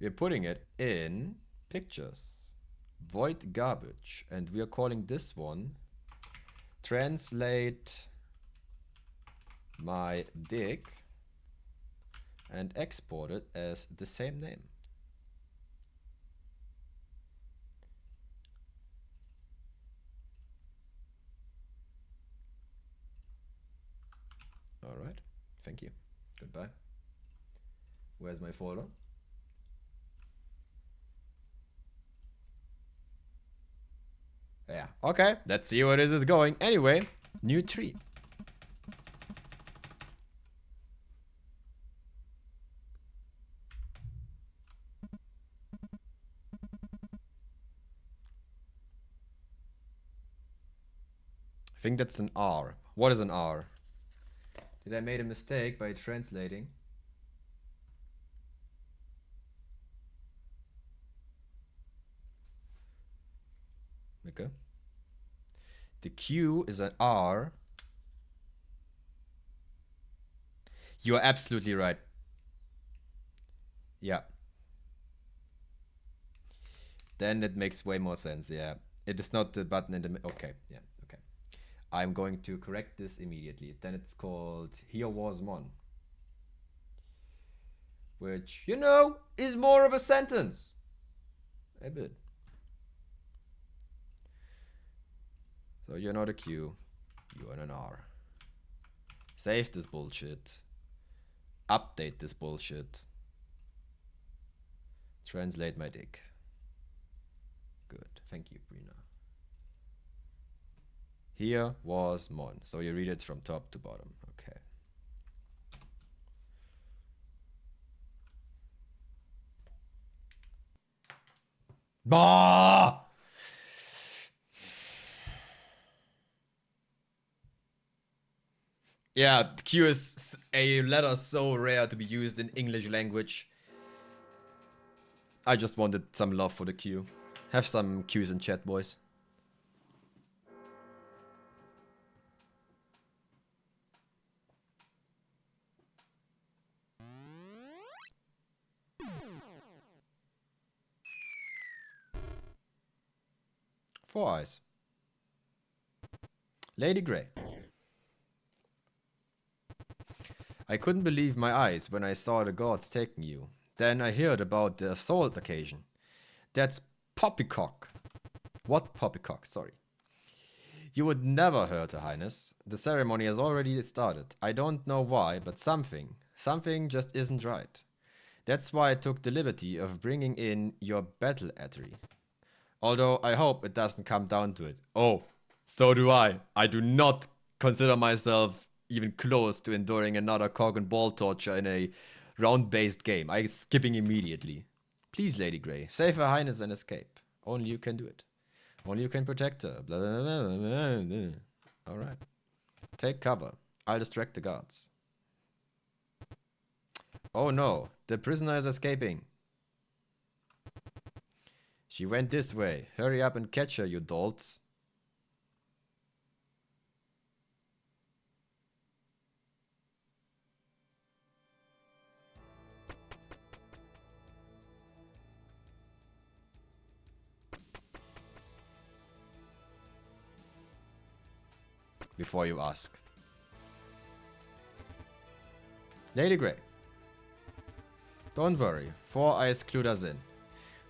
We're putting it in pictures. Void garbage. And we are calling this one translate my dick and export it as the same name. All right. Thank you. Goodbye. Where's my folder? Yeah. Okay. Let's see where this is going. Anyway, new tree. I think that's an R. What is an R? Did I make a mistake by translating? Okay. The Q is an R. You are absolutely right. Yeah. Then it makes way more sense, yeah. It is not the button in the... Okay, yeah, okay. I'm going to correct this immediately. Then it's called Here Was Mon. Which, you know, is more of a sentence. A bit. So you're not a Q. You're an R. Save this bullshit. Update this bullshit. Translate my dick. Good. Thank you, Brina. Here was Mon. So you read it from top to bottom. Okay. Bah! Yeah, Q is a letter so rare to be used in English language. I just wanted some love for the Q. Have some Qs in chat, boys. Four eyes. Lady Grey. I couldn't believe my eyes when I saw the gods taking you. Then I heard about the assault occasion. That's poppycock. What poppycock? Sorry. You would never hurt Her Highness. The ceremony has already started. I don't know why, but something just isn't right. That's why I took the liberty of bringing in your battle attery. Although I hope it doesn't come down to it. Oh, so do I. I do not consider myself even close to enduring another cock and ball torture in a round-based game. I'm skipping immediately. Please, Lady Grey, save Her Highness and escape. Only you can do it. Only you can protect her. Blah, blah, blah, blah, blah. All right. Take cover. I'll distract the guards. Oh no, the prisoner is escaping. She went this way. Hurry up and catch her, you dolts. Before you ask. Lady Grey. Don't worry, Four Eyes clued us in.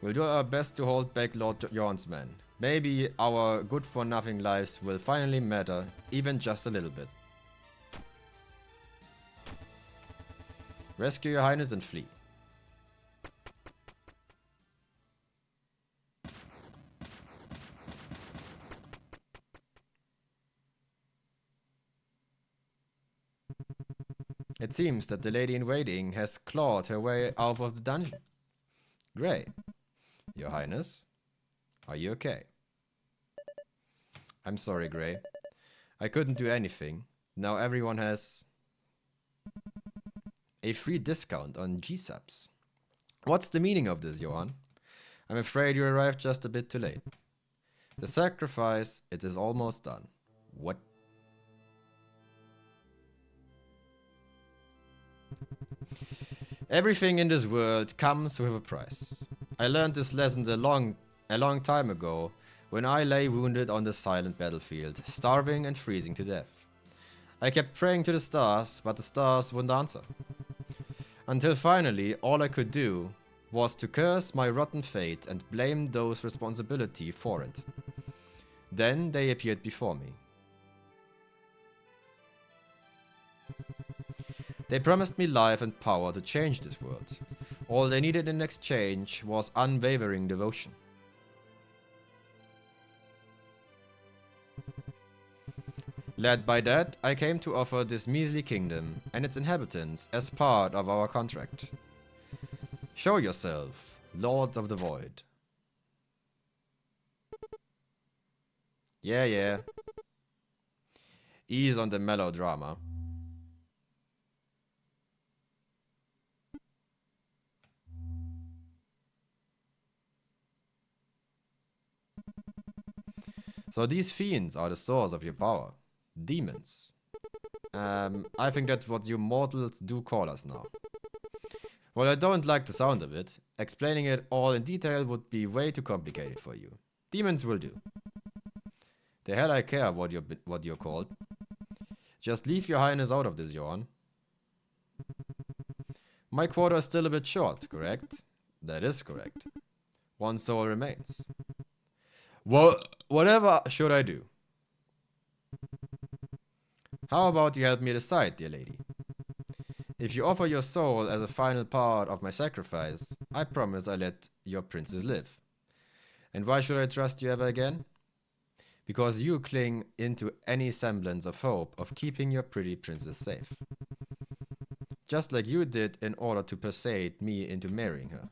We'll do our best to hold back Lord Yorn's men. Maybe our good-for-nothing lives will finally matter, even just a little bit. Rescue Your Highness and flee. It seems that the lady in waiting has clawed her way out of the dungeon. Grey, Your Highness, are you okay? I'm sorry, Grey. I couldn't do anything. Now everyone has a free discount on G-subs. What's the meaning of this, Johan? I'm afraid you arrived just a bit too late. The sacrifice, it is almost done. What? Everything in this world comes with a price. I learned this lesson a long time ago when I lay wounded on the silent battlefield, starving and freezing to death. I kept praying to the stars, but the stars wouldn't answer. Until finally, all I could do was to curse my rotten fate and blame those responsibility for it. Then they appeared before me. They promised me life and power to change this world. All they needed in exchange was unwavering devotion. Led by that, I came to offer this measly kingdom and its inhabitants as part of our contract. Show yourself, Lords of the Void. Yeah. Ease on the melodrama. So these fiends are the source of your power. Demons. I think that's what you mortals do call us now. Well, I don't like the sound of it. Explaining it all in detail would be way too complicated for you. Demons will do. The hell I care what you're called. Just leave your highness out of this, Johan. My quota is still a bit short, correct? That is correct. One soul remains. Well, whatever should I do? How about you help me decide, dear lady? If you offer your soul as a final part of my sacrifice, I promise I let your princess live. And why should I trust you ever again? Because you cling into any semblance of hope of keeping your pretty princess safe. Just like you did in order to persuade me into marrying her.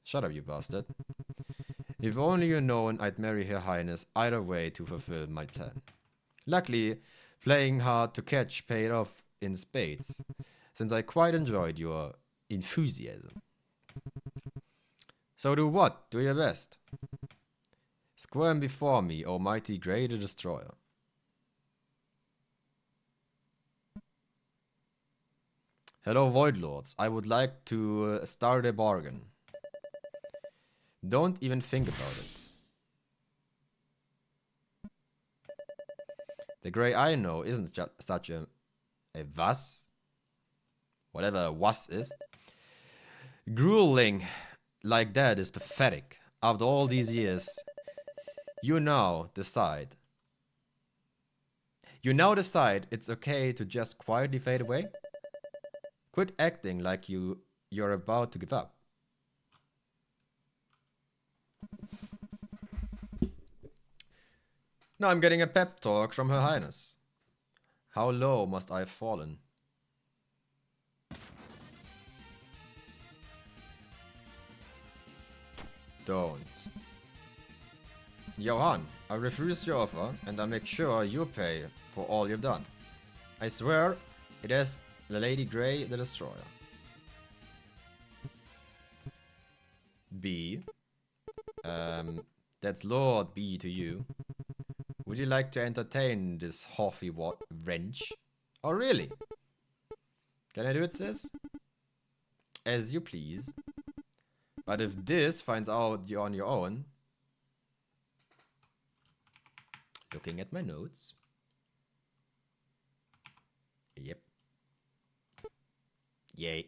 Shut up, you bastard. If only you'd known I'd marry Her Highness either way to fulfill my plan. Luckily, playing hard to catch paid off in spades, since I quite enjoyed your enthusiasm. So do what? Do your best. Squirm before me, O mighty Grey the Destroyer. Hello, Void Lords. I would like to start a bargain. Don't even think about it. The Grey I know isn't just such a was. Whatever was is. Grueling like that is pathetic. After all these years, you now decide. You now decide it's okay to just quietly fade away? Quit acting like you're about to give up. Now I'm getting a pep talk from Her Highness. How low must I have fallen? Don't. Johan, I refuse your offer and I make sure you pay for all you've done. I swear it is the Lady Grey the Destroyer. B. That's Lord B to you. Would you like to entertain this Hoffy wrench? Oh, really? Can I do it, sis? As you please. But if this finds out you're on your own... Looking at my notes. Yep. Yay.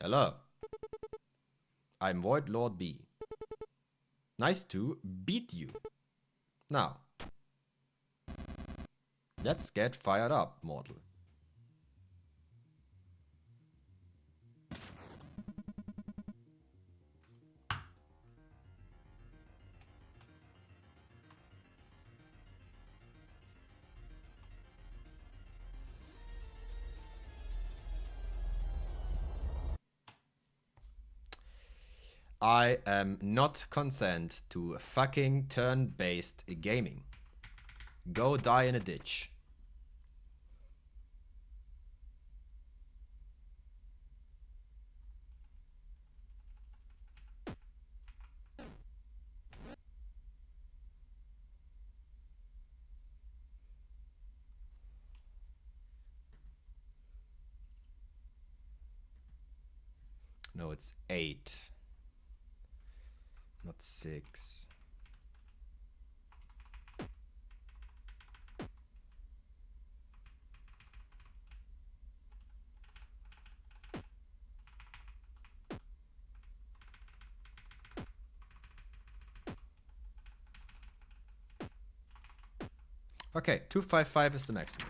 Hello. I'm Void Lord B. Nice to beat you. Now, let's get fired up, mortal. I am not consent to fucking turn-based gaming. Go die in a ditch. it's 8. Not 6. Okay, 255 is the maximum.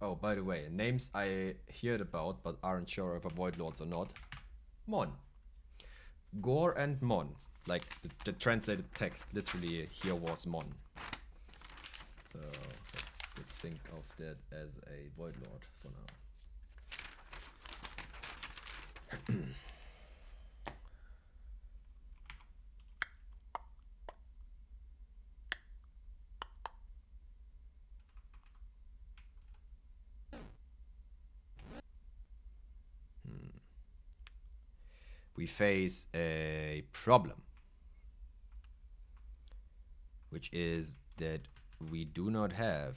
Oh, by the way, names I heard about but aren't sure if are Void Lords or not. Mon. Gore and Mon. Like the translated text literally here was Mon. So let's think of that as a Void Lord for now. We face a problem, which is that we do not have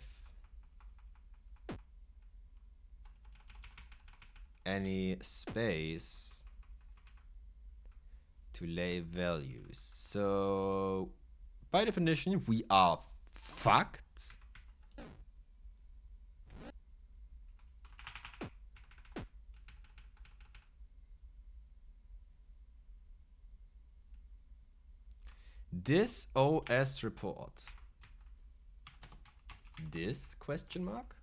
any space to lay values. So by definition, we are fucked. This OS report. This question mark?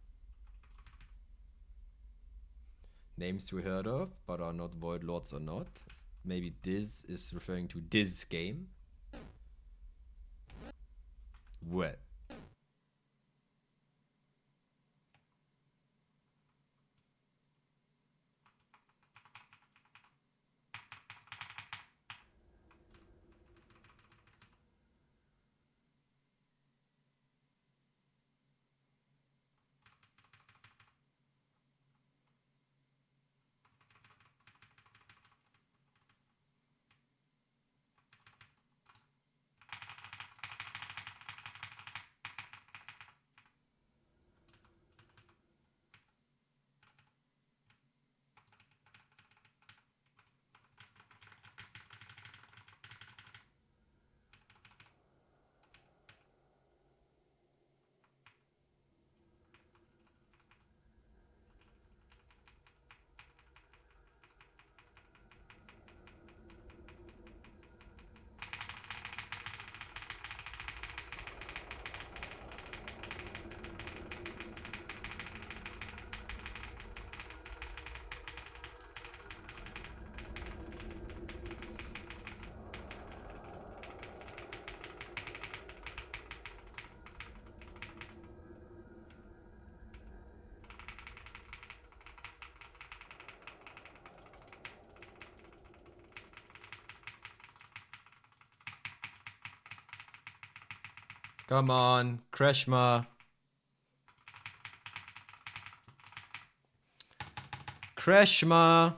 Names we heard of, but are not Void Lords or not. Maybe this is referring to this game. What? Come on, Kreshma. Kreshma.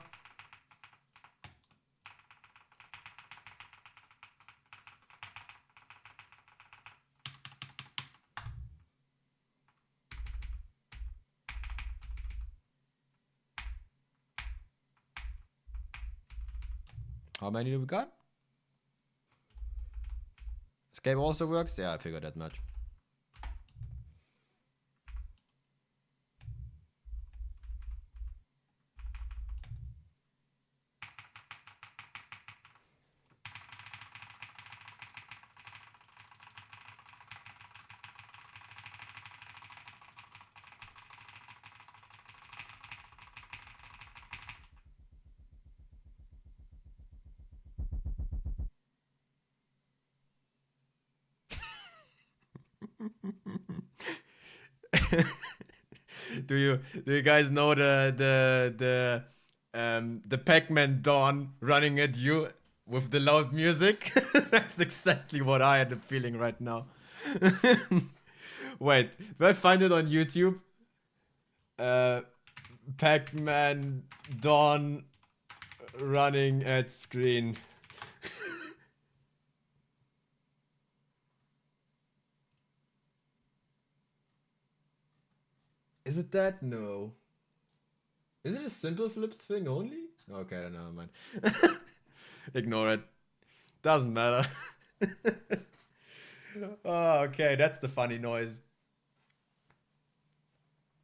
How many do we got? Escape also works? Yeah, I figured that much. Do you guys know the Pac-Man Dawn running at you with the loud music? That's exactly what I had the feeling right now. Wait, do I find it on YouTube? Pac-Man Dawn running at screen. Is it that? No. Is it a simple flips thing only? Okay, never mind. Ignore it. Doesn't matter. Oh, okay, that's the funny noise.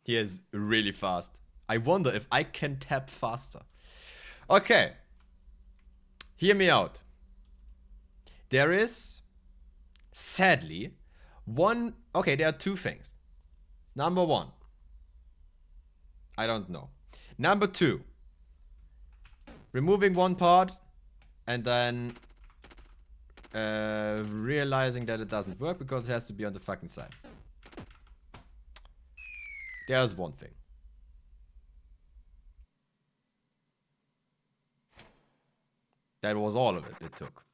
He is really fast. I wonder if I can tap faster. Okay. Hear me out. There is, sadly, one... Okay, there are two things. Number one. I don't know. Number two. Removing one part and then realizing that it doesn't work because it has to be on the fucking side. There's one thing. That was all of it took.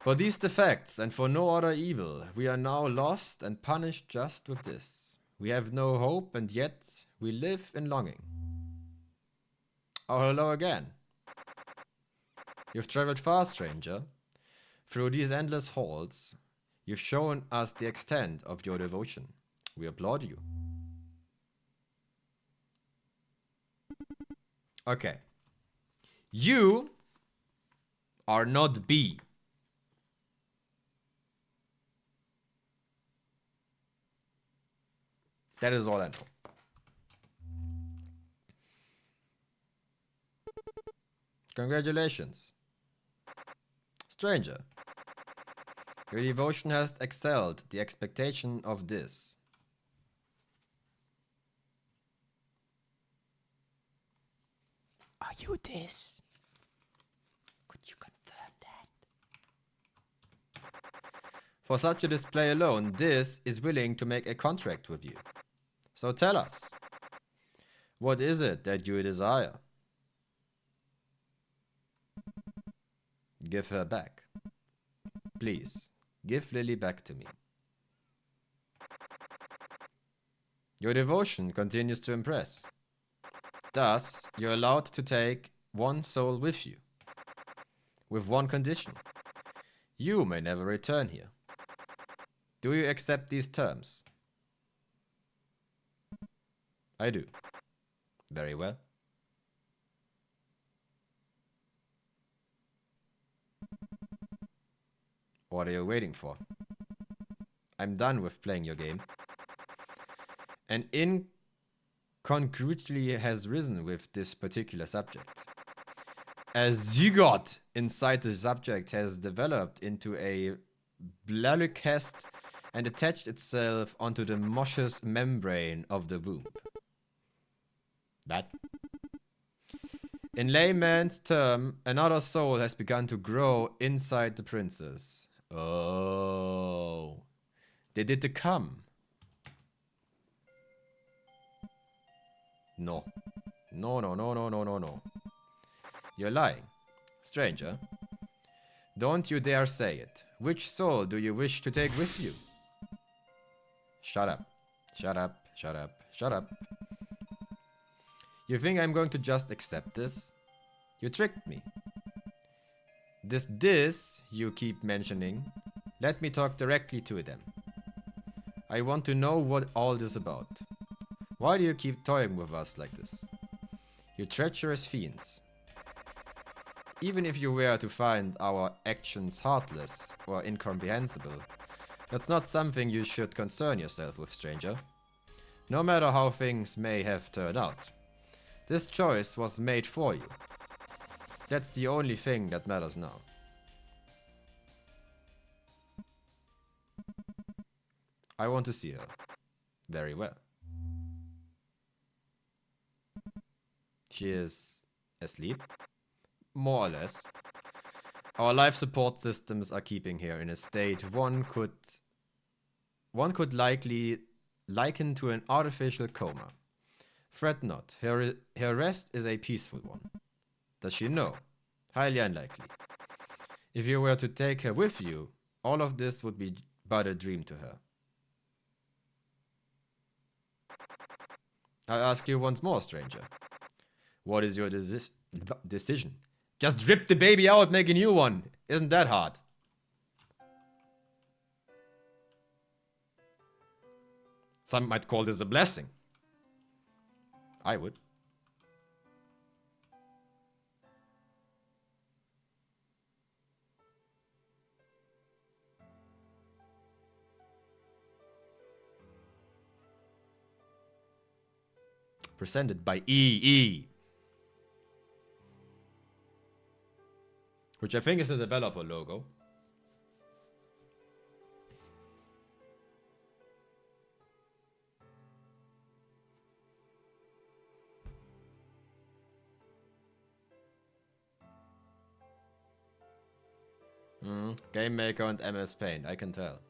For these defects and for no other evil, we are now lost and punished just with this. We have no hope and yet we live in longing. Oh, hello again. You've traveled far, stranger. Through these endless halls, you've shown us the extent of your devotion. We applaud you. Okay. You are not B. That is all I know. Congratulations. Stranger, your devotion has excelled the expectation of this. Are you this? Could you confirm that? For such a display alone, this is willing to make a contract with you. So tell us, what is it that you desire? Give her back. Please, give Lily back to me. Your devotion continues to impress. Thus, you're allowed to take one soul with you. With one condition. You may never return here. Do you accept these terms? I do. Very well. What are you waiting for? I'm done with playing your game. An incongruity has risen with this particular subject. A zygote inside the subject has developed into a blalochest and attached itself onto the mucous membrane of the womb. That? In layman's term, another soul has begun to grow inside the princess. Oh. They did the come. No. No. You're lying. Stranger. Don't you dare say it. Which soul do you wish to take with you? Shut up. Shut up. Shut up. Shut up. You think I'm going to just accept this? You tricked me. This you keep mentioning. Let me talk directly to them. I want to know what all this is about. Why do you keep toying with us like this? You treacherous fiends. Even if you were to find our actions heartless or incomprehensible, that's not something you should concern yourself with, stranger. No matter how things may have turned out. This choice was made for you. That's the only thing that matters now. I want to see her. Very well. She is asleep? More or less. Our life support systems are keeping her in a state one could likely liken to an artificial coma. Fret not, her rest is a peaceful one. Does she know? Highly unlikely. If you were to take her with you, all of this would be but a dream to her. I ask you once more, stranger. What is your decision? Just rip the baby out, make a new one. Isn't that hard? Some might call this a blessing. I would. Presented by EE. Which I think is the developer logo. Game Maker and MS Paint, I can tell.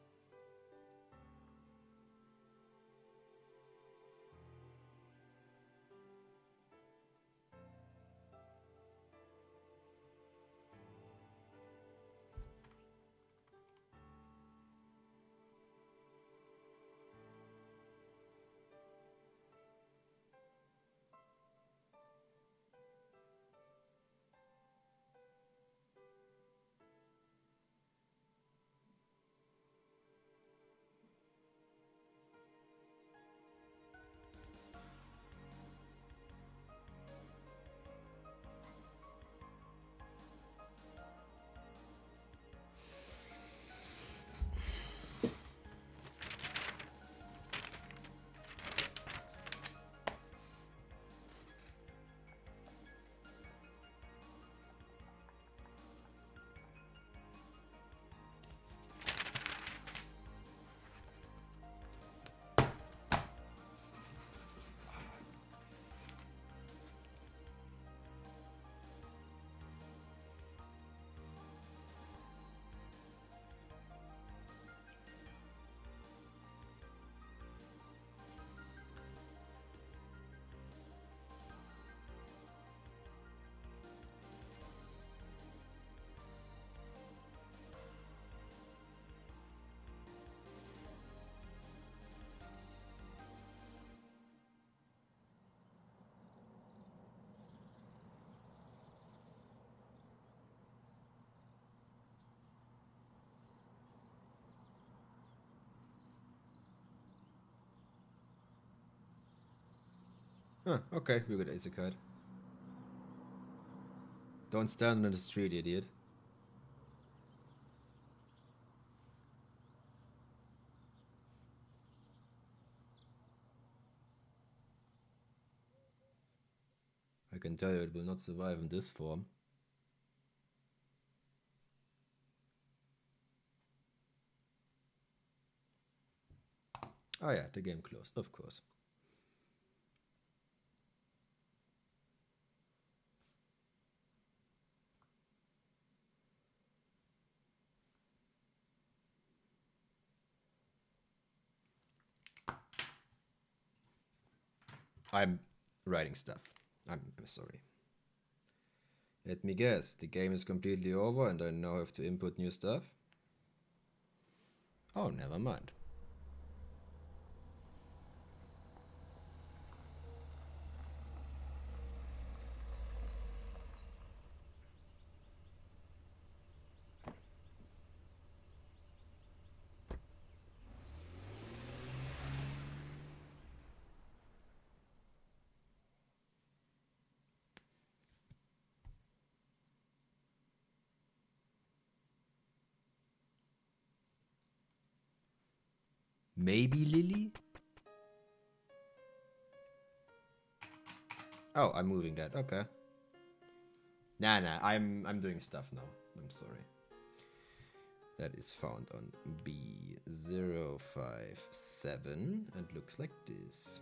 Huh, okay, we got Isekai. Don't stand on the street, idiot. I can tell you it will not survive in this form. Oh yeah, the game closed, of course. I'm writing stuff. I'm sorry. Let me guess, the game is completely over and I now have to input new stuff? Oh, never mind. Maybe Lily? Oh, I'm moving that. Okay. Nah, I'm doing stuff now. I'm sorry. That is found on B057 and looks like this.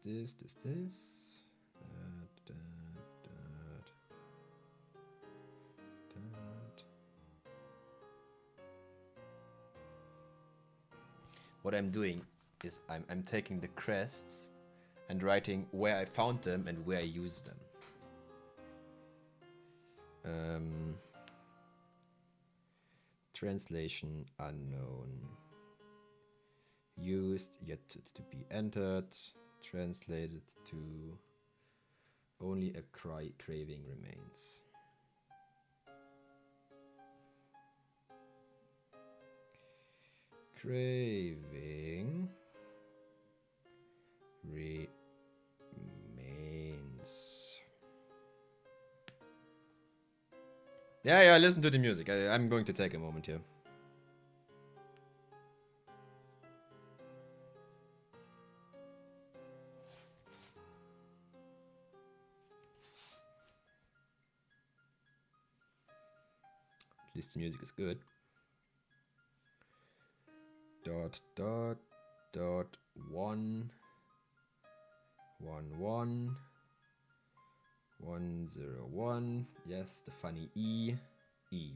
This. That. What I'm doing is I'm taking the crests and writing where I found them and where I used them. Translation unknown. Used yet to be entered. Translated to only a craving remains. craving remains. Yeah, listen to the music. I'm going to take a moment here. At least the music is good. Dot, dot, dot, 1, 1, 1, 1, 0, 1. Yes, the funny E. E.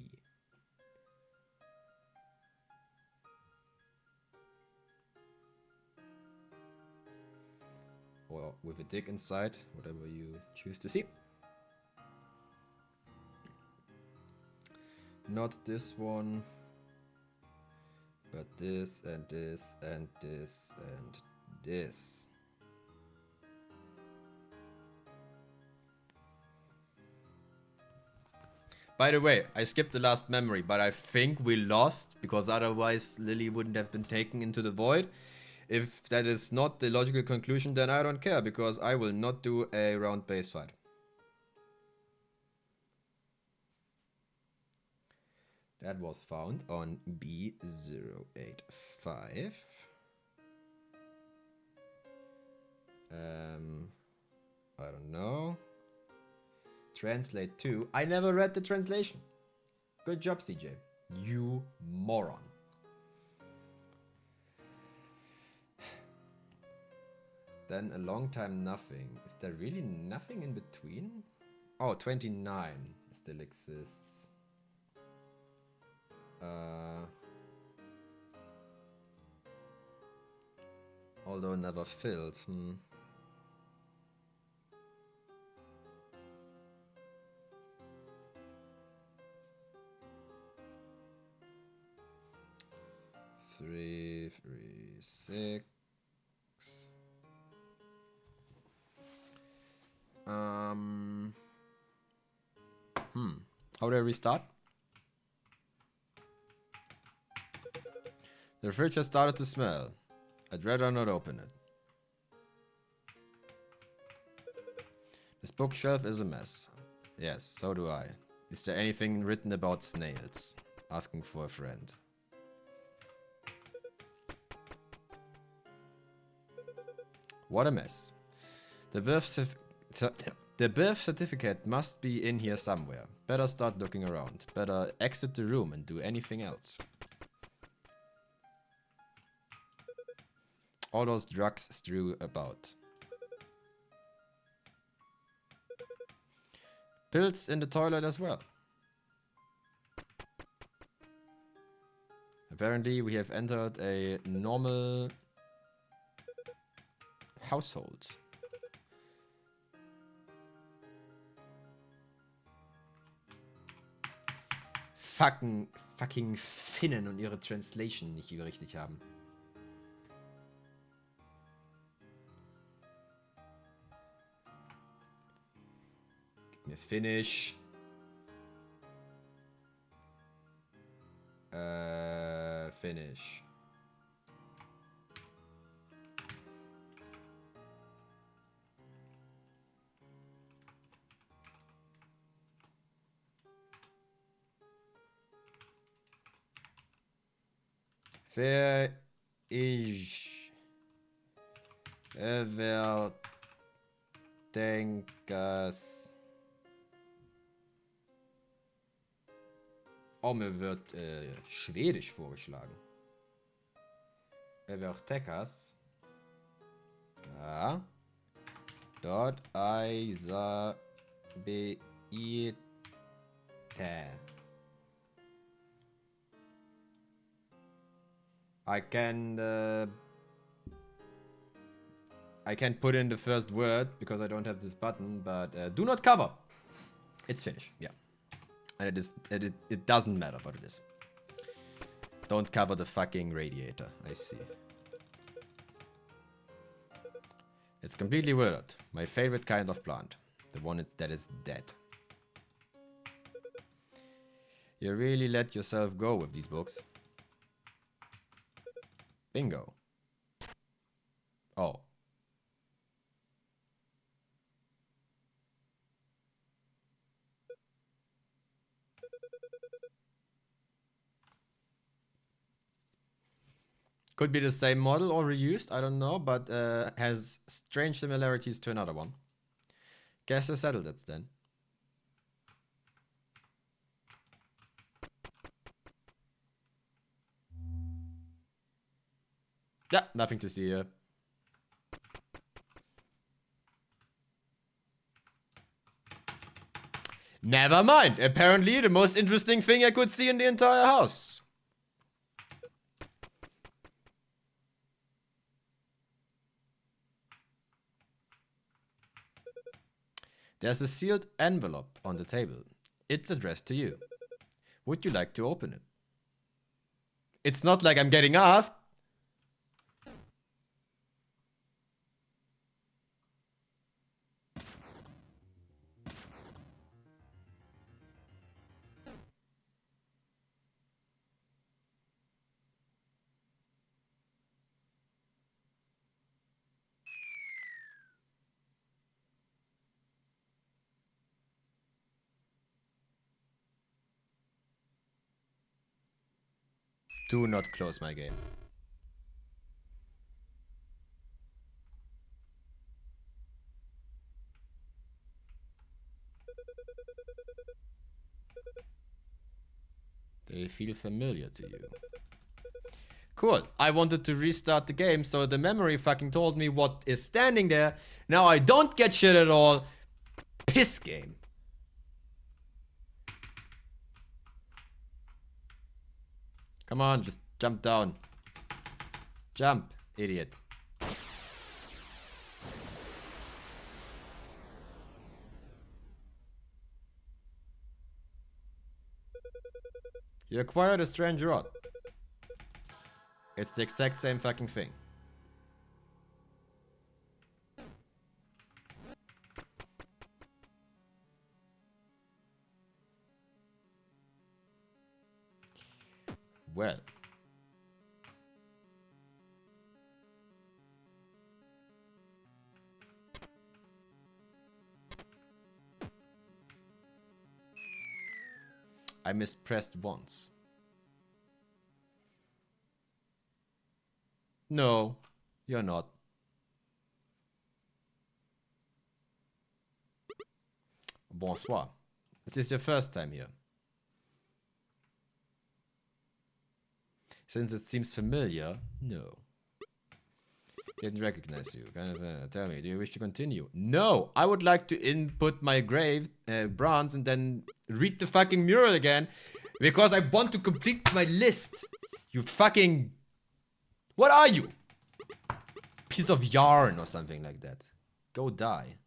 Or with a dick inside, whatever you choose to see. Not this one, but this and this and this and this. By the way, I skipped the last memory, but I think we lost because otherwise Lily wouldn't have been taken into the void. If that is not the logical conclusion, then I don't care because I will not do a round base fight. That was found on B085. I don't know. Translate to. I never read the translation. Good job, CJ. You moron. Then a long time nothing. Is there really nothing in between? Oh, 29 still exists. Although never filled. 3, 3, 6. How do I restart? The fridge has started to smell. I'd rather not open it. This bookshelf is a mess. Yes, so do I. Is there anything written about snails? Asking for a friend. What a mess. The birth certificate must be in here somewhere. Better start looking around. Better exit the room and do anything else. All those drugs strew about. Pills in the toilet as well. Apparently we have entered a normal household. Fucking Finnen und ihre Translation nicht richtig haben. Gib mir Finnish. Finish. Wer ich denkas. Oh, mir wird Schwedisch vorgeschlagen. Evertekas. Ja. Dort Eisa beite. I can't put in the first word because I don't have this button, but do not cover. It's Finnish, yeah. And it doesn't matter what it is. Don't cover the fucking radiator, I see. It's completely withered. My favorite kind of plant. The one that is dead. You really let yourself go with these books. Bingo. Oh. Could be the same model or reused, I don't know, but has strange similarities to another one. Guess I settled it then. Yeah, nothing to see here. Never mind. Apparently the most interesting thing I could see in the entire house. There's a sealed envelope on the table. It's addressed to you. Would you like to open it? It's not like I'm getting asked. Do not close my game. They feel familiar to you. Cool. I wanted to restart the game, so the memory fucking told me what is standing there. Now I don't get shit at all. Piss game. Come on, just jump down. Jump, idiot. You acquired a strange rod. It's the exact same fucking thing. Well. I mispressed once. No, you're not. Bonsoir. Is this your first time here? Since it seems familiar, no. Didn't recognize you. Tell me, do you wish to continue? No, I would like to input my grave bronze and then read the fucking mural again because I want to complete my list. You fucking... What are you? Piece of yarn or something like that. Go die.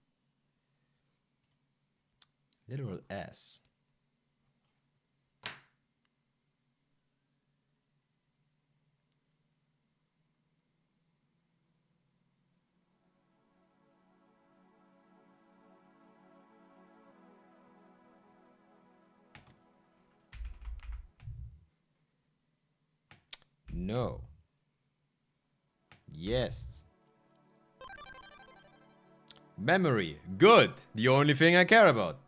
Literal ass. No. Yes. Memory. Good. The only thing I care about.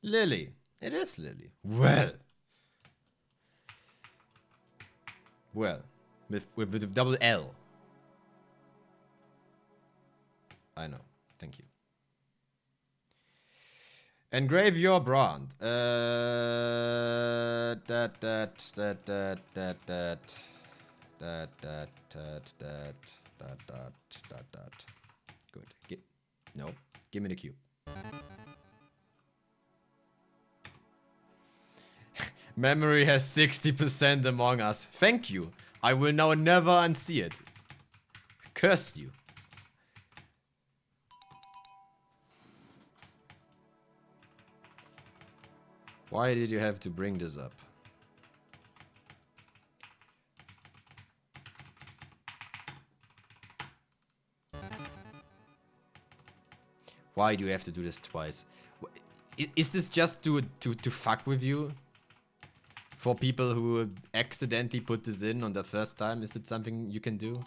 Lily. It is Lily. Well. Well. With the double L. I know. Thank you. Engrave your brand. Good. No. Give me the cube. Memory has 60% Among Us. Thank you. I will now never unsee it. Curse you. Why did you have to bring this up? Why do you have to do this twice? Is this just to fuck with you? For people who accidentally put this in on the first time, is it something you can do?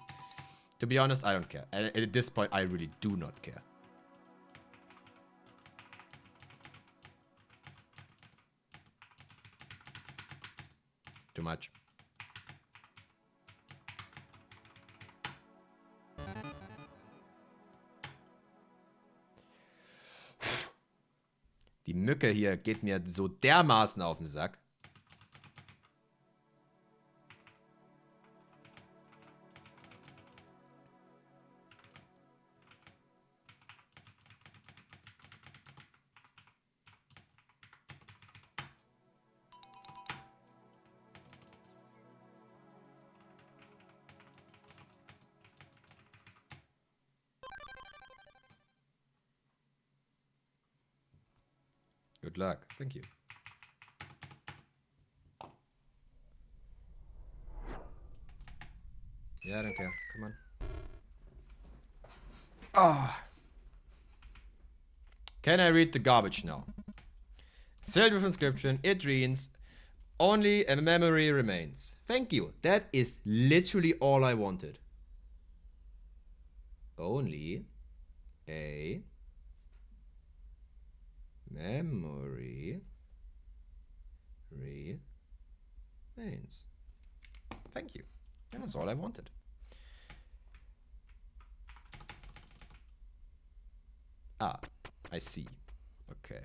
To be honest, I don't care. At this point, I really do not care. Too much. Die Mücke hier geht mir so dermaßen auf den Sack. Good luck. Thank you. Yeah, I don't care. Come on. Ah. Can I read the garbage now? It's filled with inscription. It reads, only a memory remains. Thank you. That is literally all I wanted. Only a memory remains. Thank you. And that's all I wanted. Ah, I see. Okay.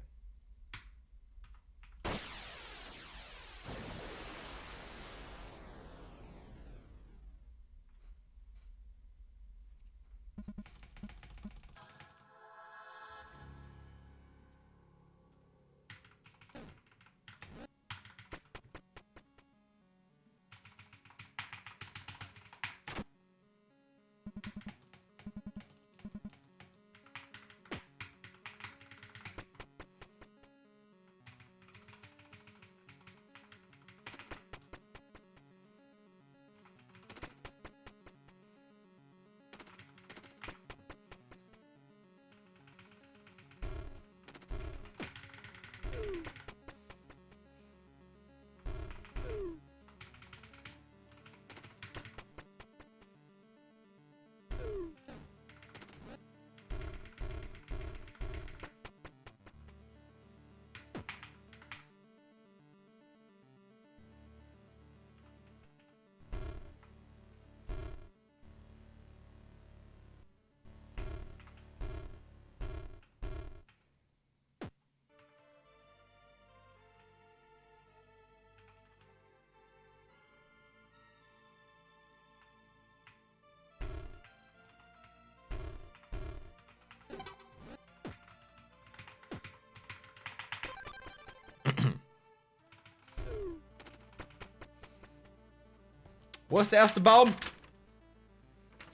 Wo ist der erste Baum?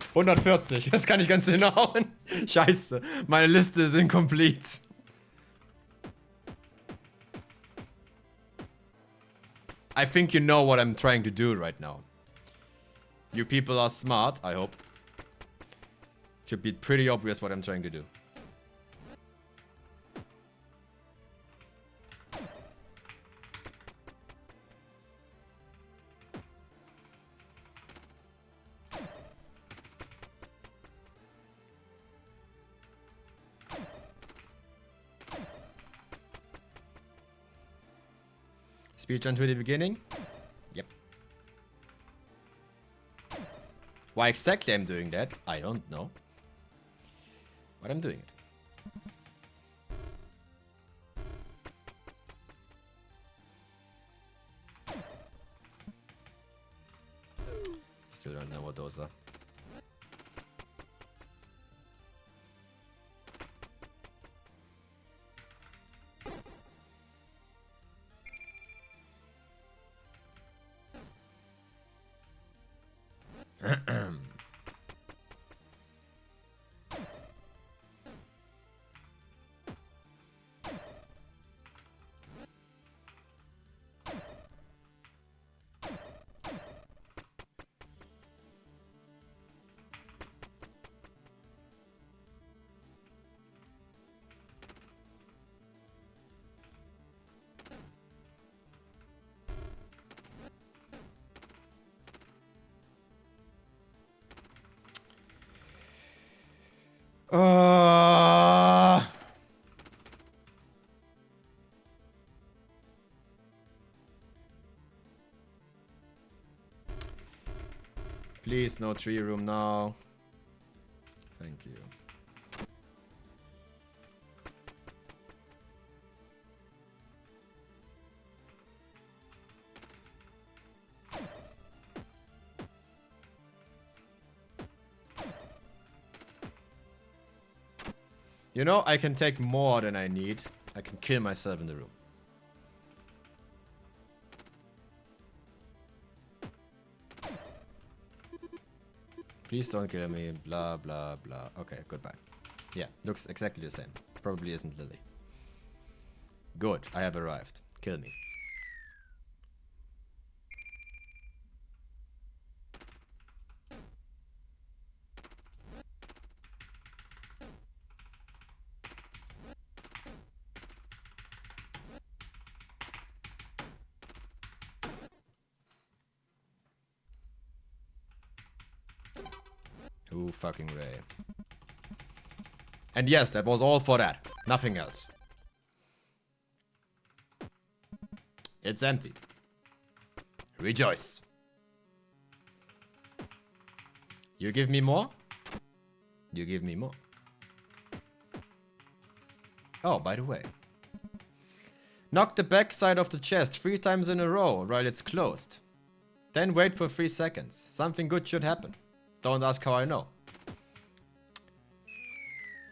140. Das kann ich ganz hinhauen. Scheiße. Meine Liste ist incomplete. I think you know what I'm trying to do right now. You people are smart, I hope. Should be pretty obvious what I'm trying to do. Speedrun to the beginning? Yep. Why exactly I'm doing that, I don't know. But I'm doing it. Still don't know what those are. Uh... Please, no tree room now. Thank you. You know, I can take more than I need. I can kill myself in the room. Please don't kill me. Blah, blah, blah. Okay, goodbye. Yeah, looks exactly the same. Probably isn't Lily. Good, I have arrived. Kill me. Ooh, fucking Ray. And yes, that was all for that. Nothing else. It's empty. Rejoice. You give me more? You give me more. Oh, by the way. Knock the backside of the chest 3 times in a row while it's closed. Then wait for 3 seconds. Something good should happen. Don't ask how I know.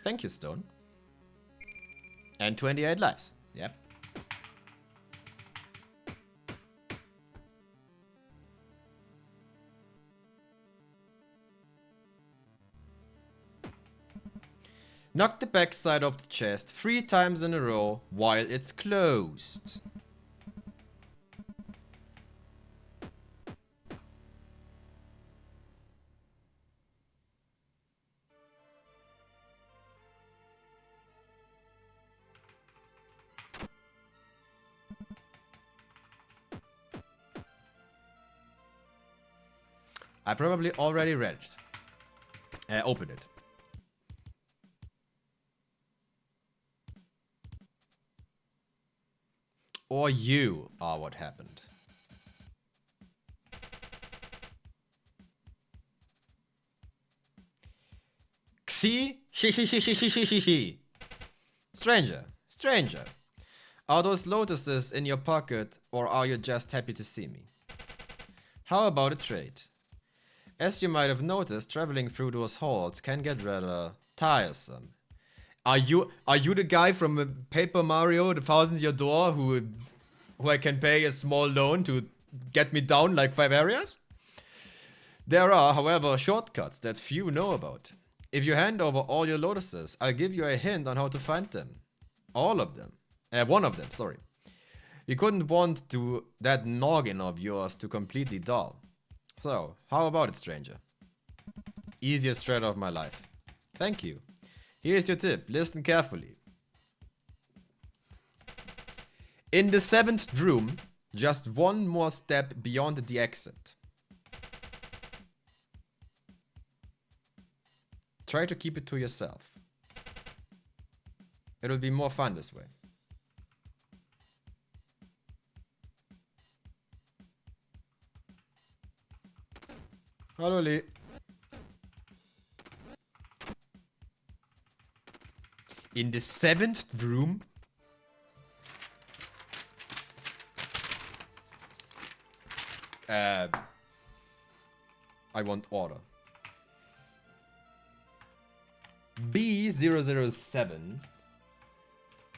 Thank you, Stone. And 28 lives. Yep. Knock the backside of the chest 3 times in a row while it's closed. I probably already read it. Open it. Or you are what happened. Xi? Stranger, stranger. Are those lotuses in your pocket, or are you just happy to see me? How about a trade? As you might have noticed, traveling through those halls can get rather tiresome. Are you the guy from Paper Mario, the Thousand-Year Door, who I can pay a small loan to get me down like 5 areas? There are, however, shortcuts that few know about. If you hand over all your lotuses, I'll give you a hint on how to find them. All of them. One of them, sorry. You couldn't want that noggin of yours to completely dull. So, how about it, stranger? Easiest thread of my life. Thank you. Here's your tip. Listen carefully. In the 7th room, just one more step beyond the exit. Try to keep it to yourself. It'll be more fun this way. Hallo Lee. In the 7th room? I want order. B007.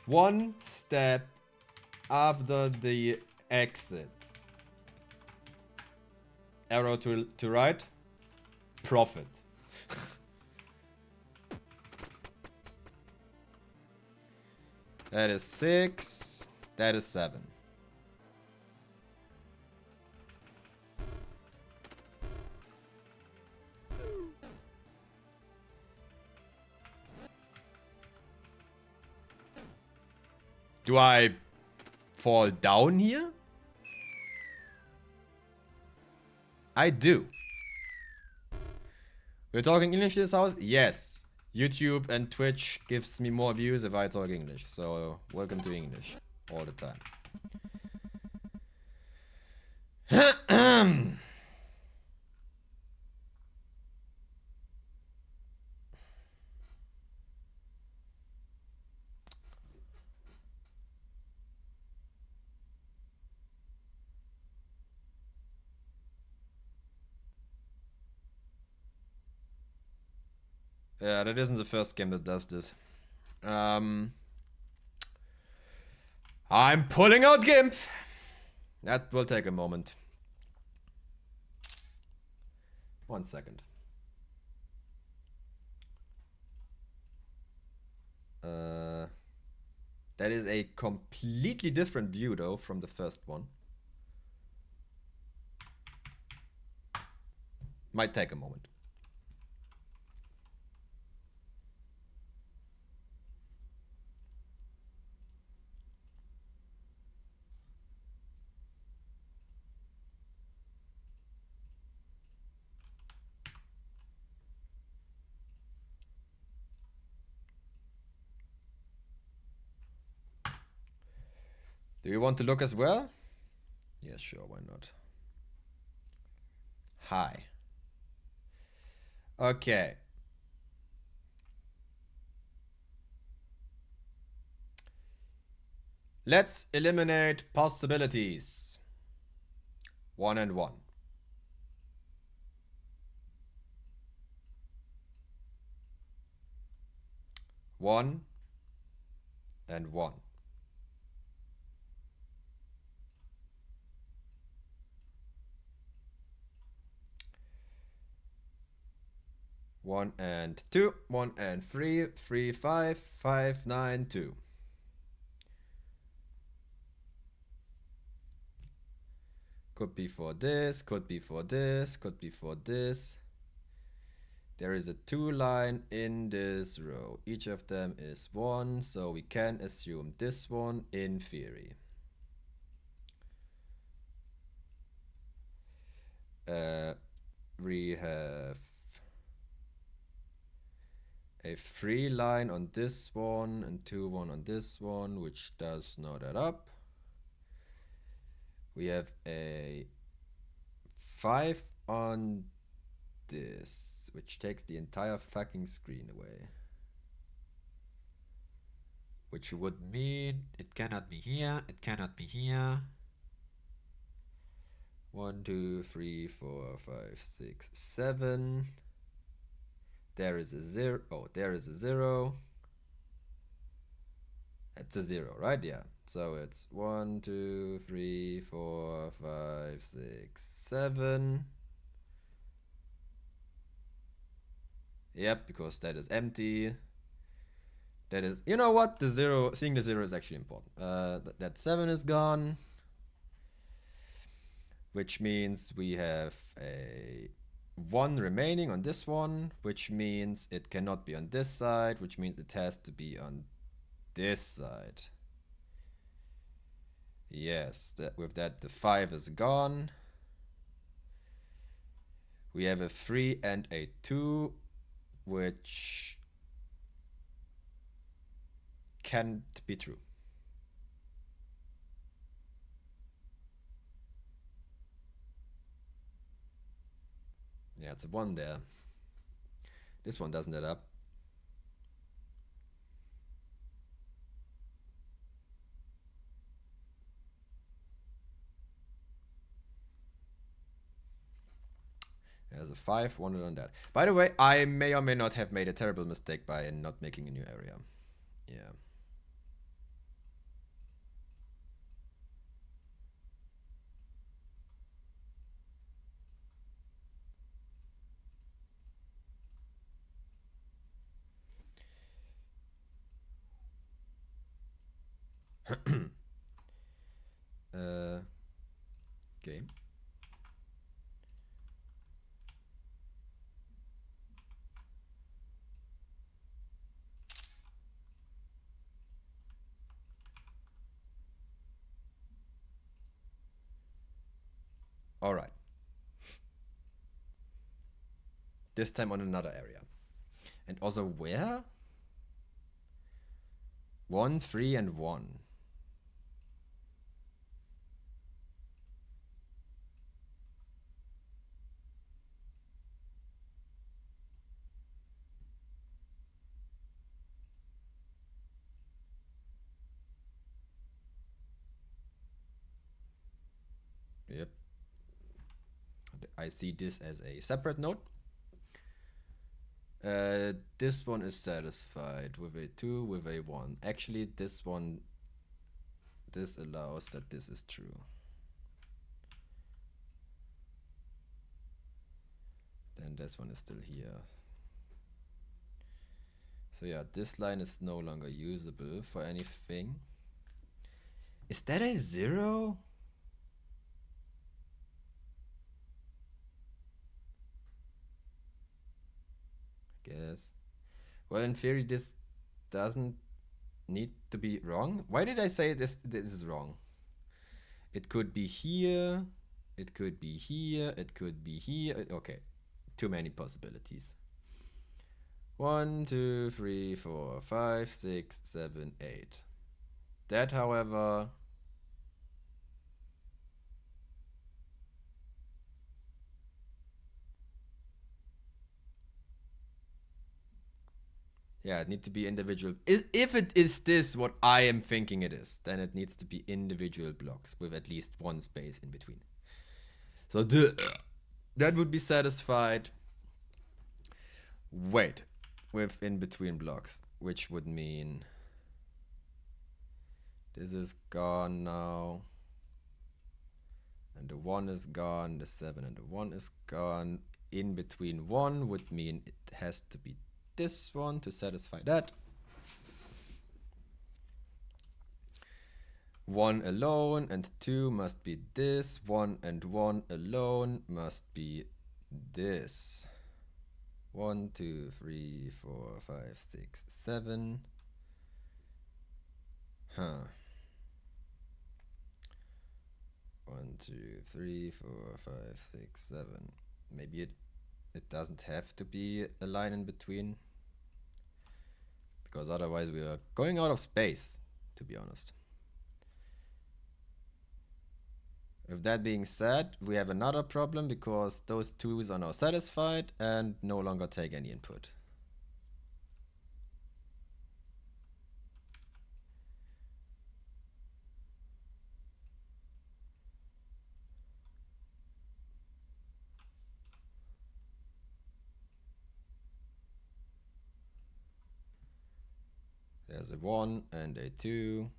One step after the exit. Arrow to right. Profit. That is 6. That is 7. Do I fall down here? I do. We're talking English in this house? Yes. YouTube and Twitch gives me more views if I talk English. So welcome to English all the time. Yeah, that isn't the first game that does this. I'm pulling out GIMP. That will take a moment. 1 second. That is a completely different view though from the first one. Might take a moment. Do you want to look as well? Yeah, sure, why not? Hi. Okay. Let's eliminate possibilities. 1 and 1. 1 and 1. 1 and 2, 1 and 3, 3, 5, 5, 9, 2. Could be for this, could be for this, could be for this. There is a 2 line in this row. Each of them is 1, so we can assume this one in theory. We have a 3 line on this one and 2, 1 on this one, which does not add up. We have a 5 on this, which takes the entire fucking screen away. Which would mean it cannot be here, it cannot be here. 1, 2, 3, 4, 5, 6, 7. There is a 0. Oh, there is a 0. It's a 0, right? Yeah. So it's 1, 2, 3, 4, 5, 6, 7. Yep, because that is empty. That is, you know what? The 0, seeing the 0 is actually important. That 7 is gone. Which means we have a 1 remaining on this one, which means it cannot be on this side, which means it has to be on this side. Yes, with that the 5 is gone. We have a 3 and a 2, which can't be true. Yeah, it's a 1 there. This one doesn't add up. There's a 5, 1 on that. By the way, I may or may not have made a terrible mistake by not making a new area. Yeah. Okay. All right. This time on another area. And also where? 1, 3, and 1. Yep. I see this as a separate node. This one is satisfied with a 2, with a 1. Actually, this one, this allows that this is true. Then this one is still here. So yeah, this line is no longer usable for anything. Is that a 0? I guess. Well, in theory, this doesn't need to be wrong. Why did I say this is wrong? It could be here, it could be here, it could be here. Okay, too many possibilities. 1, 2, 3, 4, 5, 6, 7, 8. That, however, yeah, it needs to be individual. If it is this what I am thinking it is, then it needs to be individual blocks with at least one space in between. So that would be satisfied. Wait, with in between blocks, which would mean this is gone now. And the 1 is gone, the 7 and the 1 is gone. In between 1 would mean it has to be this one to satisfy that. 1 alone and 2 must be this. 1 and 1 alone must be this. 1, 2, 3, 4, 5, 6, 7. Huh. 1, 2, 3, 4, 5, 6, 7. Maybe it doesn't have to be a line in between, because otherwise we are going out of space, to be honest. With that being said, we have another problem because those 2's are now satisfied and no longer take any input. There's a 1 and a 2.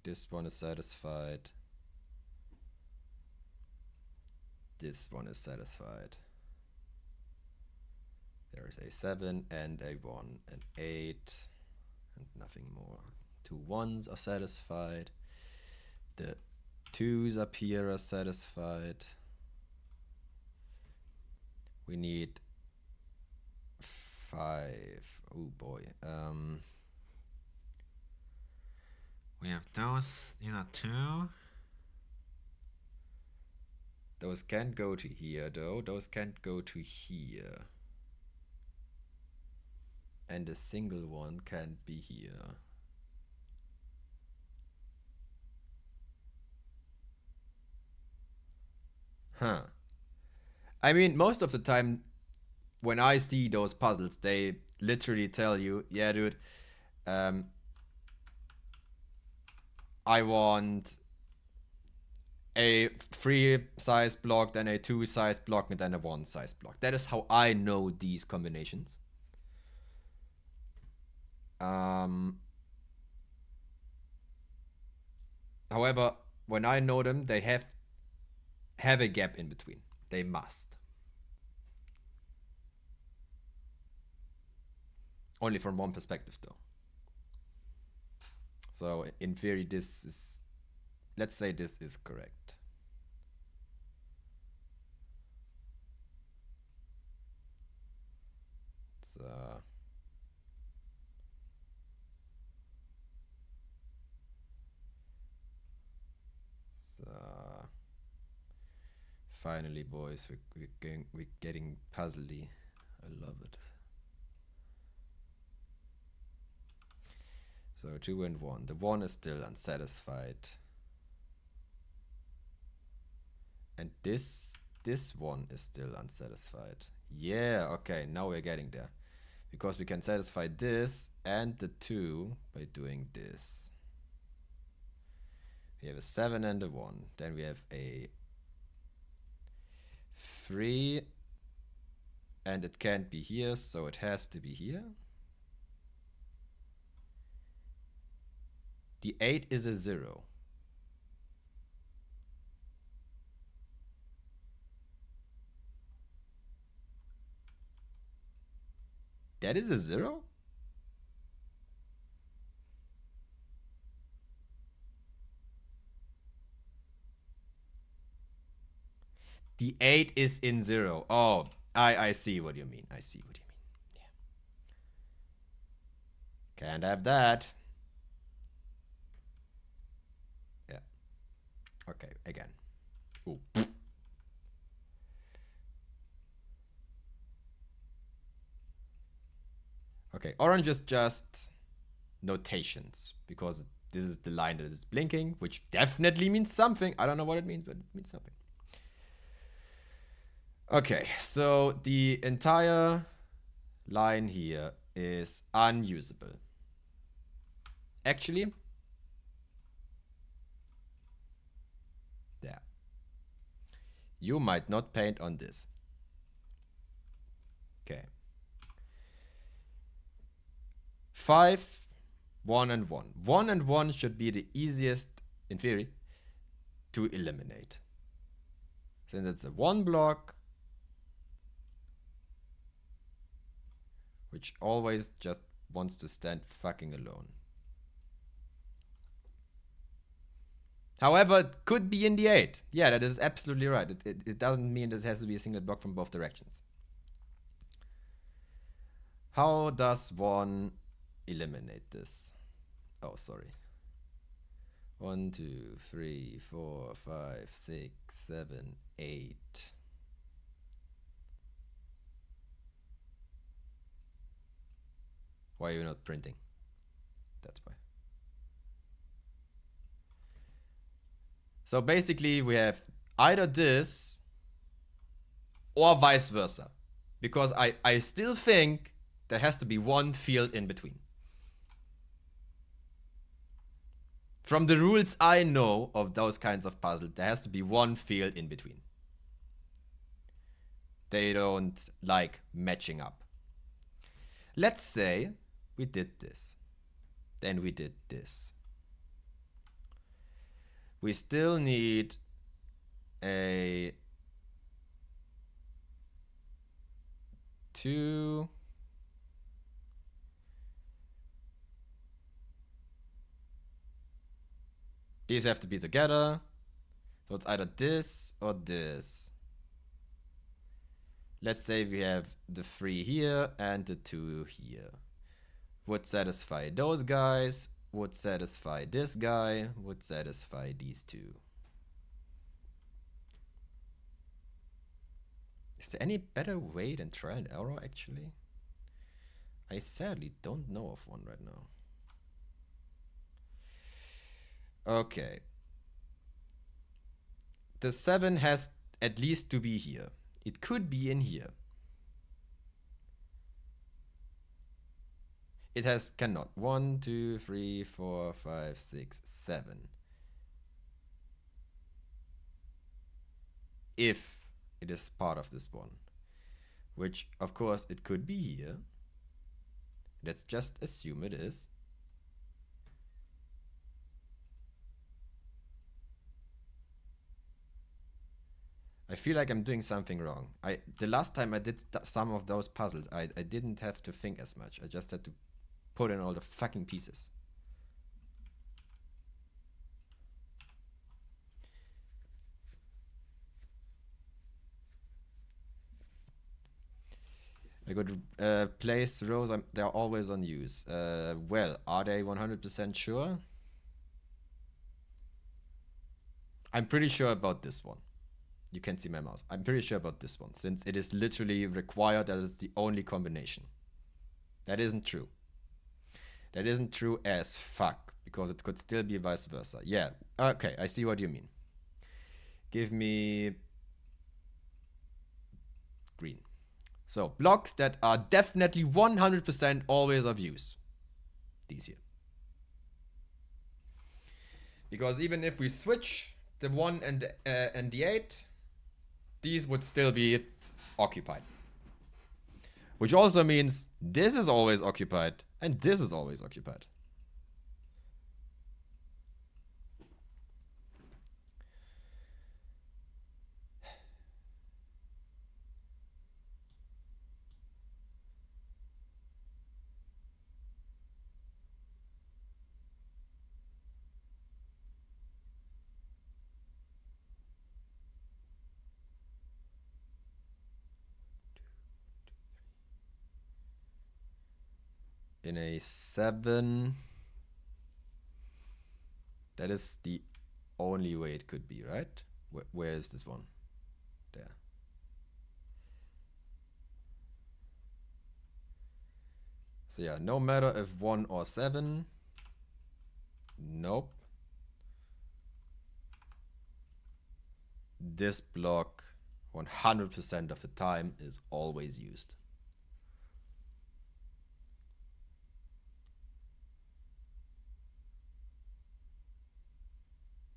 This one is satisfied. This one is satisfied. There is a 7 and a 1 and 8 and nothing more. 2 1's are satisfied. The 2's up here are satisfied. We need 5. Oh boy. We have those, these are 2. Those can't go to here though. Those can't go to here. And a single one can't be here. Huh. I mean, most of the time when I see those puzzles, they literally tell you, yeah, dude, I want a 3 size block, then a 2 size block, and then a 1 size block. That is how I know these combinations. However, when I know them, they have a gap in between. They must. Only from one perspective, though. So in theory, this is, let's say this is correct. So finally, boys, we're getting puzzly. I love it. So 2 and 1. The 1 is still unsatisfied. And this one is still unsatisfied. Yeah, okay, now we're getting there. Because we can satisfy this and the 2 by doing this. We have a 7 and a 1. Then we have a 3. And it can't be here, so it has to be here. The 8 is a 0. That is a 0? The 8 is in 0. Oh, I see what you mean. I see what you mean. Yeah. Can't have that. Yeah. Okay, again. Ooh. Okay, orange is just notations because this is the line that is blinking, which definitely means something. I don't know what it means, but it means something. Okay, so the entire line here is unusable. Actually, there. You might not paint on this. Okay. 5, 1 and 1. 1 and 1 should be the easiest, in theory, to eliminate. Since it's a 1 block, which always just wants to stand fucking alone. However, it could be in the 8. Yeah, that is absolutely right. It doesn't mean that it has to be a single block from both directions. How does one eliminate this? Oh, sorry. 1, 2, 3, 4, 5, 6, 7, 8. Why are you not printing? That's why. So basically we have either this or vice versa. Because I still think there has to be one field in between. From the rules I know of those kinds of puzzles, there has to be one field in between. They don't like matching up. Let's say we did this. Then we did this. We still need a 2. These have to be together. So it's either this or this. Let's say we have the 3 here and the 2 here. Would satisfy those guys, would satisfy this guy, would satisfy these 2. Is there any better way than trial and error, actually? I sadly don't know of one right now. Okay. The 7 has at least to be here. It could be in here. It cannot. 1, 2, 3, 4, 5, 6, 7. If it is part of this one. Which, of course, it could be here. Let's just assume it is. I feel like I'm doing something wrong. The last time I did some of those puzzles, I didn't have to think as much. I just had to put in all the fucking pieces. I could place rows, they're always on use. Well, are they 100% sure? I'm pretty sure about this one. You can see my mouse. I'm pretty sure about this one, since it is literally required that it's the only combination. That isn't true. That isn't true as fuck, because it could still be vice versa. Yeah, okay, I see what you mean. Give me green. So, blocks that are definitely 100% always of use. These here. Because even if we switch the 1 and the 8, these would still be occupied. Which also means this is always occupied, and this is always occupied. In a 7, that is the only way it could be, right? Where is this one? There. So yeah, no matter if 1 or 7. Nope. This block 100% of the time is always used.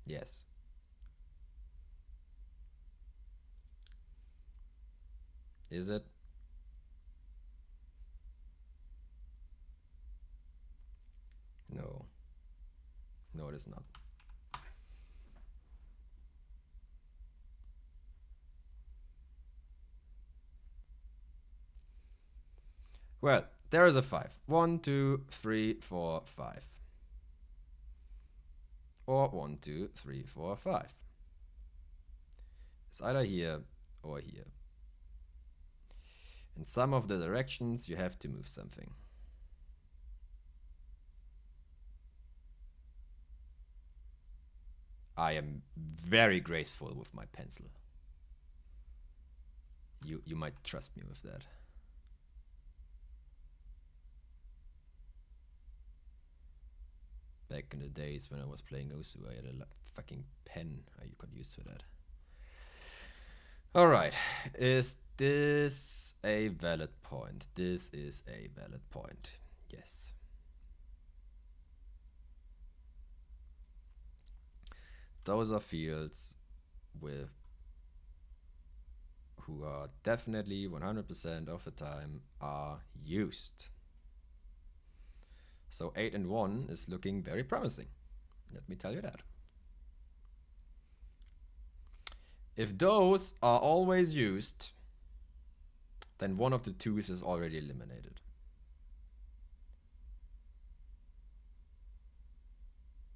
Yes. Is it? No. No, it is not. Well, there is a 5. 1, 2, 3, 4, 5. Or 1, 2, 3, 4, 5. It's either here or here. In some of the directions, you have to move something. I am very graceful with my pencil. You might trust me with that. Back in the days when I was playing Osu, I had a fucking pen you could use for that. Alright, is this a valid point? This is a valid point. Yes. Those are fields with who are definitely 100% of the time are used. So 8 and 1 is looking very promising. Let me tell you that. If those are always used, then one of the twos is already eliminated.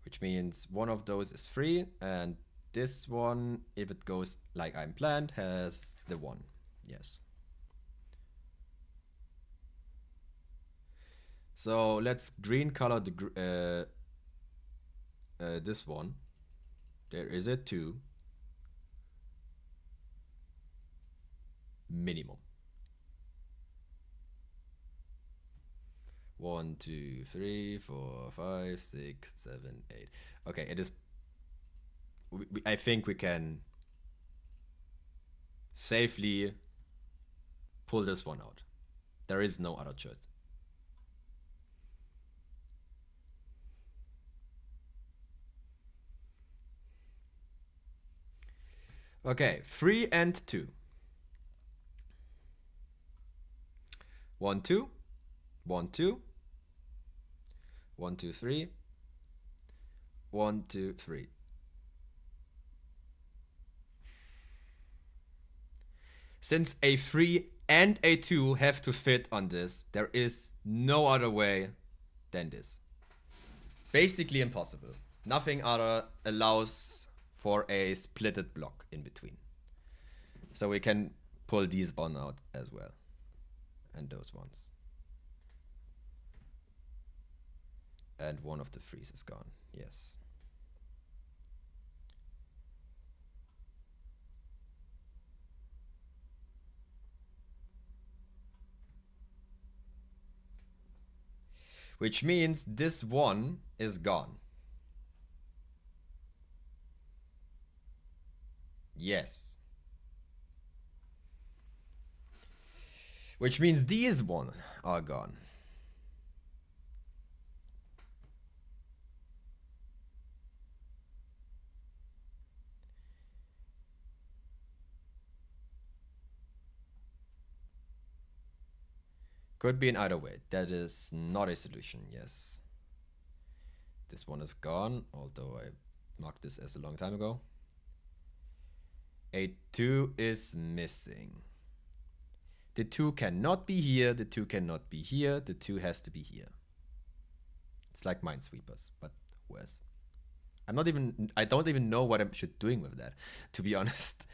Which means one of those is free, and this one, if it goes like I'm planned, has the 1. Yes. So let's green color the this one. There is a 2 minimum. 1, 2, 3, 4, 5, 6, 7, 8. Okay, it is. I think we can safely pull this one out. There is no other choice. Okay, 3 and 2. 1, 2. 1, 2. 1, 2, 3. 1, 2, 3. Since a 3 and a 2 have to fit on this, there is no other way than this. Basically impossible. Nothing other allows for a splitted block in between. So we can pull these one out as well. And those ones. And one of the threes is gone. Yes. which means this one is gone. Yes. Which means these one are gone. Could be in either way. That is not a solution, yes. This one is gone, although I marked this as a long time ago. A 2 is missing. The 2 cannot be here, the 2 cannot be here, the 2 has to be here. It's like Minesweepers, but worse. I don't even know what I should doing with that, to be honest.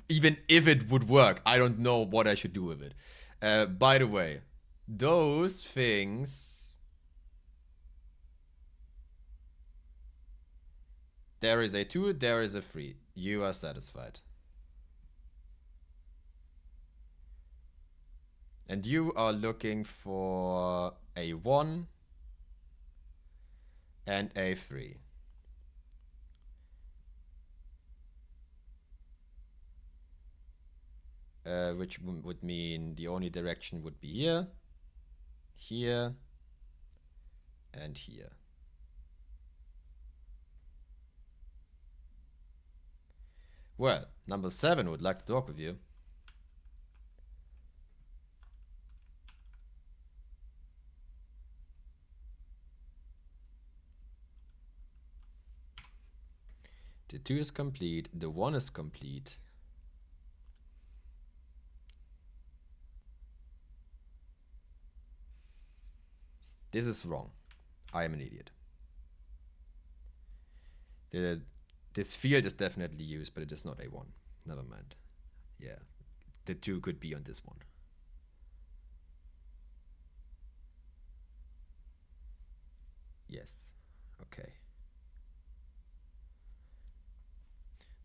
Even if it would work, I don't know what I should do with it. By the way, those things... There is a 2, there is a 3. You are satisfied. And you are looking for a 1 and a 3. Which would mean the only direction would be here, here, and here. Well, number 7 would like to talk with you. The 2 is complete, the 1 is complete. This is wrong. I am an idiot. This field is definitely used, but it is not a 1. Never mind. Yeah, the 2 could be on this one. Yes, okay.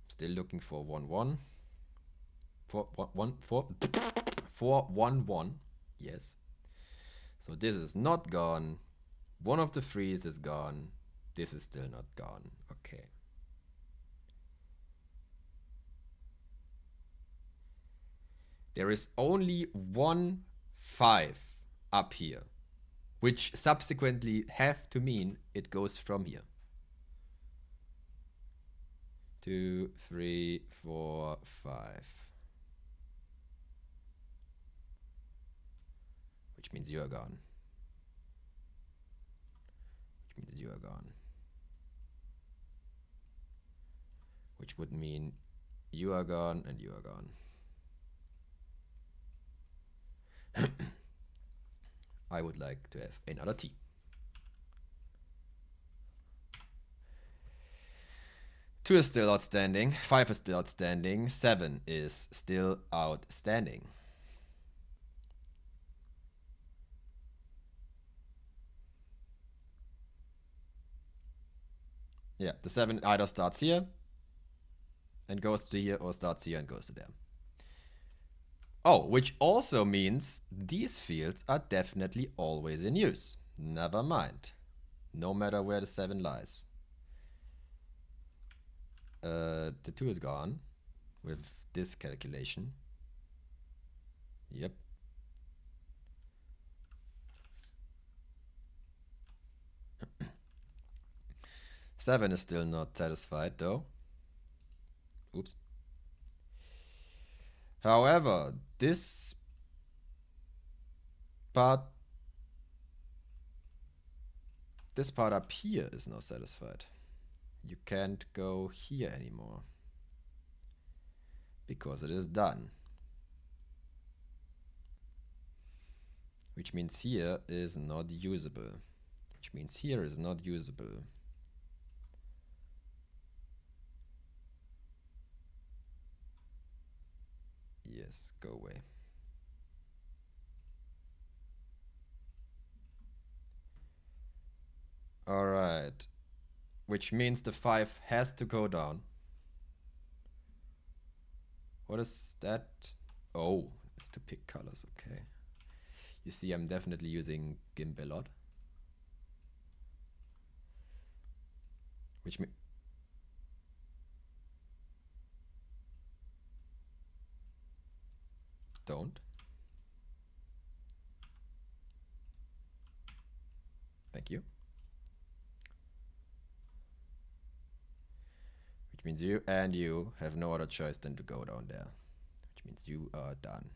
Still looking for 1 1. 4 1 1. Yes. So this is not gone. One of the 3s is gone. This is still not gone. Okay. There is only 1 5 up here, which subsequently have to mean it goes from here. 2, 3, 4, 5. Which means you are gone. Which means you are gone. Which would mean you are gone and you are gone. I would like to have another T. Two is still outstanding, 5 is still outstanding, 7 is still outstanding. Yeah, the 7 either starts here and goes to here, or starts here and goes to there. Oh, which also means these fields are definitely always in use. Never mind. No matter where the 7 lies. The 2 is gone with this calculation. Yep. Seven is still not satisfied though. Oops. However, this part up here is not satisfied. You can't go here anymore because it is done. Which means here is not usable. Which means here is not usable. Yes, go away. All right. Which means the 5 has to go down. What is that? Oh, it's to pick colors, okay. You see, I'm definitely using GIMP a lot. Which means... Don't. Thank you. Which means you and you have no other choice than to go down there. Which means you are done.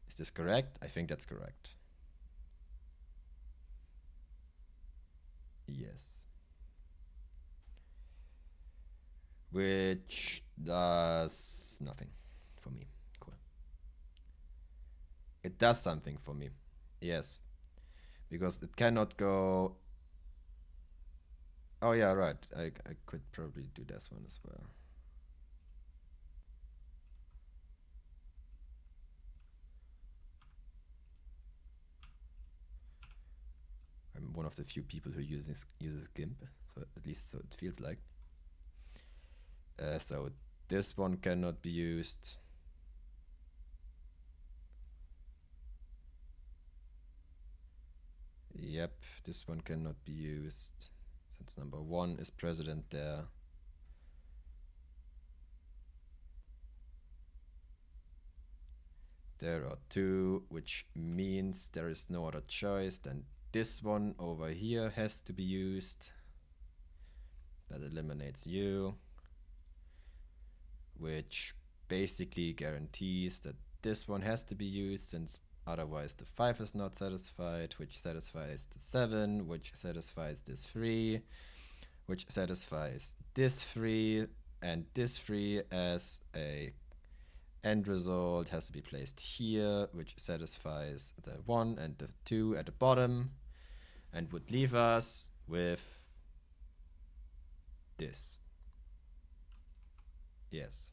Is this correct? I think that's correct. Yes. Which does nothing for me. Cool. It does something for me. Yes. Because it cannot go... Oh yeah, right. I could probably do this one as well. I'm one of the few people who uses GIMP, so at least so it feels like. So this one cannot be used. Yep, this one cannot be used since number 1 is president there. There are 2, which means there is no other choice than this one over here has to be used. That eliminates you, which basically guarantees that this one has to be used, since otherwise the 5 is not satisfied, which satisfies the 7, which satisfies this 3, which satisfies this 3, and this 3 as a end result has to be placed here, which satisfies the 1 and the 2 at the bottom, and would leave us with this. Yes.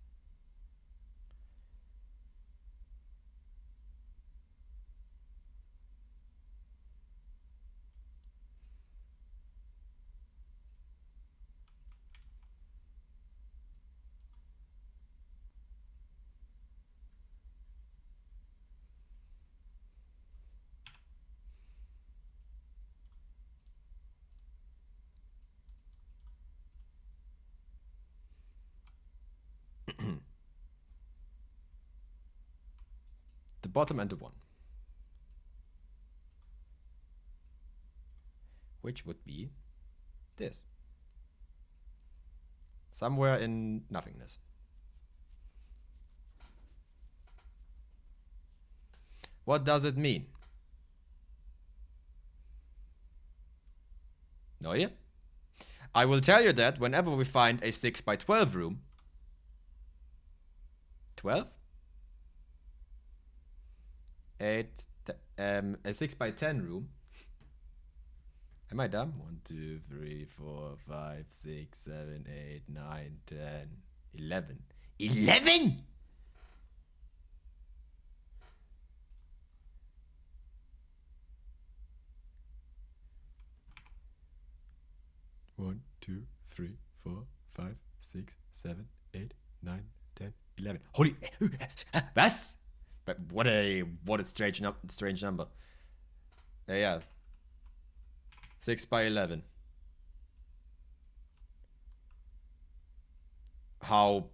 The bottom and the 1. Which would be this. Somewhere in nothingness. What does it mean? No idea. I will tell you that whenever we find a 6 by 12 room. 12? 8, a 6 by 10 room. Am I dumb? 1, 2, 3, 4, 5, 6, 7, 8, 9, 10, 11. 11?! One, 2, 3, 4, 5, 6, 7, 8, 9, 10, 11. Holy... Was? But what a strange number. Yeah. 6 by 11. How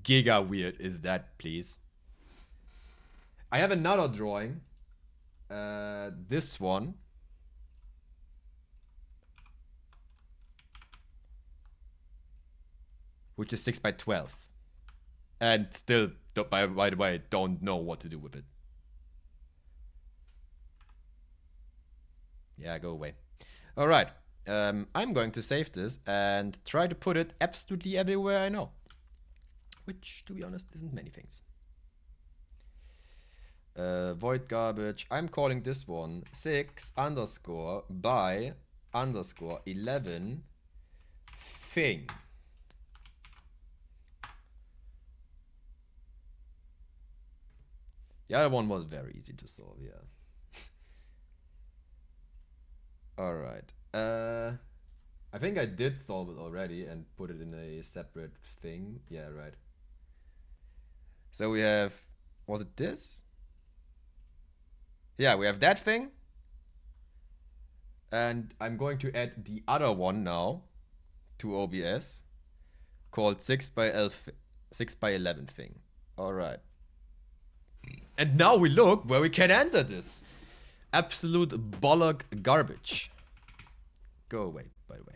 giga weird is that, please? I have another drawing. This one. Which is 6 by 12. And still, by the way, don't know what to do with it. Yeah, go away. Alright. I'm going to save this and try to put it absolutely everywhere I know. Which, to be honest, isn't many things. Void garbage. I'm calling this one 6 underscore by underscore 11 thing. The other one was very easy to solve, yeah. Alright. I think I did solve it already and put it in a separate thing. Yeah, right. So we have... Was it this? Yeah, we have that thing. And I'm going to add the other one now to OBS called 6x11 thing. All right. And now we look where we can enter this. Absolute bollock garbage. Go away, by the way.